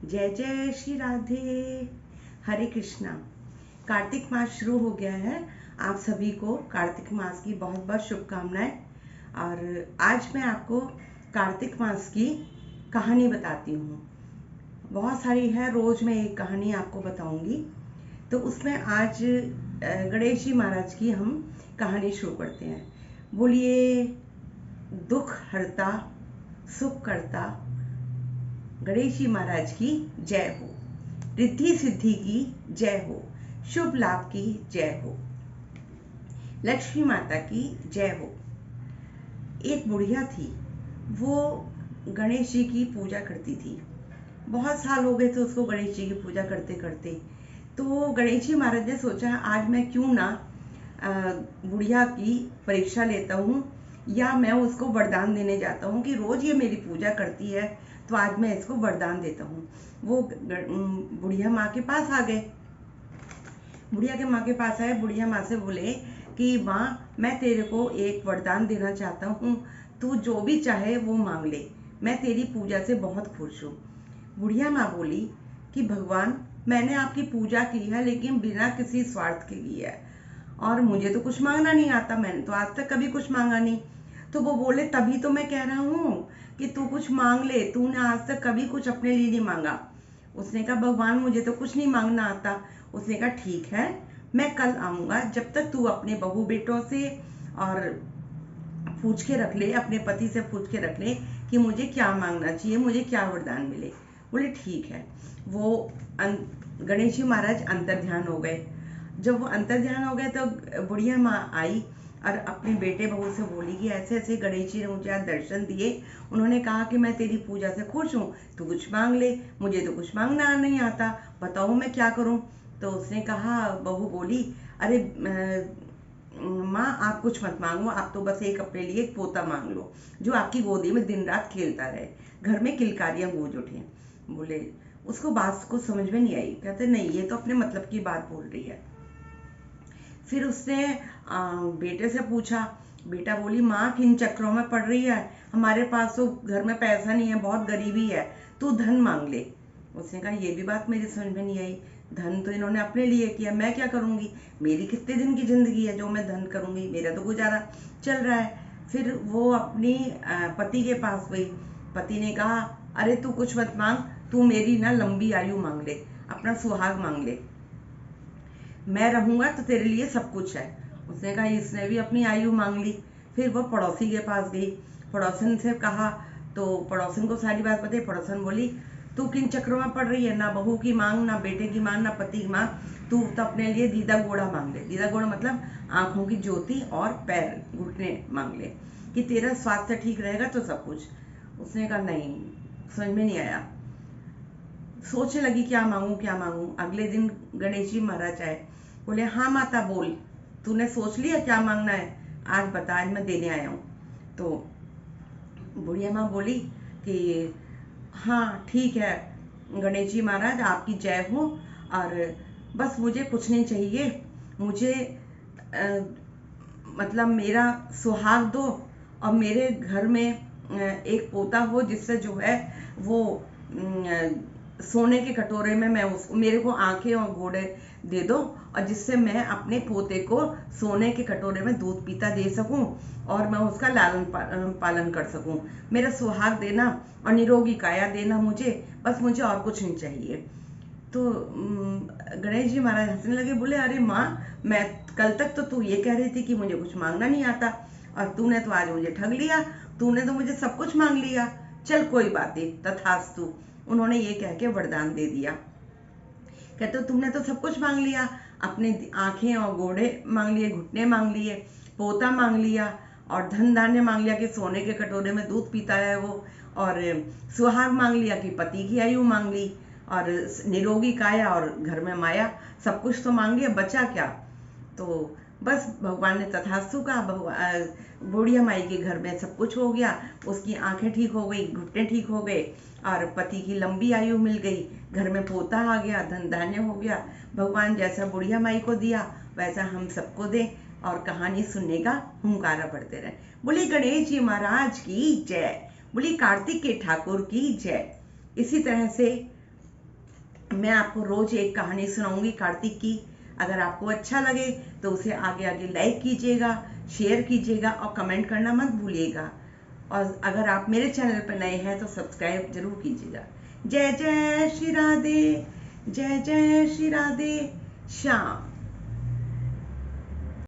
जय जय श्री राधे। हरे कृष्णा। कार्तिक मास शुरू हो गया है। आप सभी को कार्तिक मास की बहुत बहुत शुभकामनाएं। और आज मैं आपको कार्तिक मास की कहानी बताती हूँ। बहुत सारी है, रोज मैं एक कहानी आपको बताऊंगी। तो उसमें आज गणेश जी महाराज की हम कहानी शुरू करते हैं। बोलिए दुख हरता सुख करता गणेश जी महाराज की जय हो। रिद्धि सिद्धि की जय हो। शुभ लाभ की जय हो। लक्ष्मी माता की जय हो। एक बुढ़िया थी, वो गणेश जी की पूजा करती थी। बहुत साल हो गए थे उसको गणेश जी की पूजा करते करते। तो गणेश जी महाराज ने सोचा आज मैं क्यों ना बुढ़िया की परीक्षा लेता हूँ, या मैं उसको वरदान देने जाता हूँ कि रोज ये मेरी पूजा करती है, तो आज मैं इसको वरदान देता हूँ। वो बुढ़िया माँ के पास आ गए। बुढ़िया के माँ के पास आए। बुढ़िया माँ से बोले कि माँ, मैं तेरे को एक वरदान देना चाहता हूँ, तू जो भी चाहे वो मांग ले, मैं तेरी पूजा से बहुत खुश हूँ। बुढ़िया माँ बोली कि भगवान, मैंने आपकी पूजा की है लेकिन बिना किसी स्वार्थ के की है, और मुझे तो कुछ मांगना नहीं आता, मैंने तो आज तक कभी कुछ मांगा नहीं। तो वो बोले तभी तो मैं कह रहा हूँ कि तू कुछ मांग ले, तूने आज तक कभी कुछ अपने लिए नहीं मांगा। उसने कहा भगवान, मुझे तो कुछ नहीं मांगना आता। उसने कहा ठीक है, मैं कल आऊंगा, जब तक तू अपने बहू बेटों से और पूछ के रख ले, अपने पति से पूछ के रख ले कि मुझे क्या मांगना चाहिए, मुझे क्या वरदान मिले। बोले ठीक है। वो गणेश जी महाराज अंतर ध्यान हो गए। जब वो अंतर ध्यान हो गए तो बुढ़िया माँ आई और अपने बेटे बहू से बोली कि ऐसे ऐसे गणेश जी ने मुझे आज दर्शन दिए, उन्होंने कहा कि मैं तेरी पूजा से खुश हूँ, तू कुछ मांग ले, मुझे तो कुछ मांगना नहीं आता, बताओ मैं क्या करूँ। तो उसने कहा, बहू बोली, अरे माँ आप कुछ मत मांगो, आप तो बस एक अपने लिए एक पोता मांग लो जो आपकी गोदी में दिन रात खेलता रहे, घर में किलकारियां गूंज उठे। बोले उसको बात को समझ में नहीं आई। कहते नहीं, ये तो अपने मतलब की बात बोल रही है। फिर उसने बेटे से पूछा। बेटा बोली माँ किन चक्रों में पड़ रही है, हमारे पास तो घर में पैसा नहीं है, बहुत गरीबी है, तू धन मांग ले। उसने कहा ये भी बात मेरी समझ में नहीं आई, धन तो इन्होंने अपने लिए किया, मैं क्या करूंगी, मेरी कितने दिन की जिंदगी है जो मैं धन करूंगी, मेरा तो गुजारा चल रहा है। फिर वो अपनी पति के पास गई। पति ने कहा अरे तू कुछ मत मांग, तू मेरी ना लंबी आयु मांग ले, अपना सुहाग मांग ले, मैं रहूंगा तो तेरे लिए सब कुछ है। उसने कहा, इसने भी अपनी आयु मांग ली। फिर वो पड़ोसी के पास गई, पड़ोसन से कहा, तो पड़ोसन को सारी बात बताई। पड़ोसन बोली तू किन चक्रों में पड़ रही है, ना बहू की मांग, ना बेटे की मांग, ना पति की मांग, तू तो अपने लिए दीदा गोड़ा मांग ले। दीदा गोड़ा मतलब आंखों की ज्योति और पैर घुटने मांग ले, कि तेरा स्वास्थ्य ठीक रहेगा तो सब कुछ। उसने कहा नहीं, समझ में नहीं आया। सोचने लगी क्या मांगू क्या मांगू। अगले दिन गणेश जी महाराज आए। बोले हाँ माता बोल, तूने सोच लिया क्या मांगना है, आज बता, आज मैं देने आया हूँ। तो बुढ़िया माँ बोली कि हाँ ठीक है गणेश जी महाराज, आपकी जय हो, और बस मुझे कुछ नहीं चाहिए, मुझे मतलब मेरा सुहाग दो, और मेरे घर में एक पोता हो जिससे जो है वो सोने के कटोरे में मैं उसको, मेरे को आंखें और घोड़े दे दो, और जिससे मैं अपने पोते को सोने के कटोरे में दूध पीता दे सकूं और मैं उसका लालन पालन कर सकूं। मेरा सुहाग देना और निरोगी काया देना मुझे, बस मुझे और कुछ नहीं चाहिए। तो गणेश जी महाराज हंसने लगे। बोले अरे माँ, मैं कल तक तो तू ये कह रही थी कि मुझे कुछ मांगना नहीं आता, और तूने तो आज मुझे ठग लिया, तूने तो मुझे सब कुछ मांग लिया। चल कोई बात नहीं, तथास्तु। उन्होंने ये कह के वरदान दे दिया। कहते तुमने तो सब कुछ मांग लिया, अपने आंखें और घोड़े मांग लिए, घुटने मांग लिए, पोता मांग लिया, और धन धान्य मांग लिया कि सोने के कटोरे में दूध पीता है वो, और सुहाग मांग लिया कि पति की आयु मांग ली, और निरोगी काया और घर में माया, सब कुछ तो मांग लिया, बचा क्या। तो बस भगवान ने तथास्तु कहा। बुढ़िया माई के घर में सब कुछ हो गया, उसकी आंखें ठीक हो गई, घुटने ठीक हो गए, और पति की लंबी आयु मिल गई, घर में पोता आ गया, धन धान्य हो गया। भगवान जैसा बुढ़िया माई को दिया वैसा हम सबको दे, और कहानी सुनने का हुंकारा पड़ते रहे। बोली गणेश जी महाराज की जय, बोली कार्तिक के ठाकुर की जय। इसी तरह से मैं आपको रोज एक कहानी सुनाऊंगी कार्तिक की। अगर आपको अच्छा लगे तो उसे आगे आगे लाइक कीजिएगा, शेयर कीजिएगा और कमेंट करना मत भूलिएगा। और अगर आप मेरे चैनल पर नए हैं तो सब्सक्राइब जरूर कीजिएगा। जय जय श्री राधे, जय जय श्री राधे श्याम।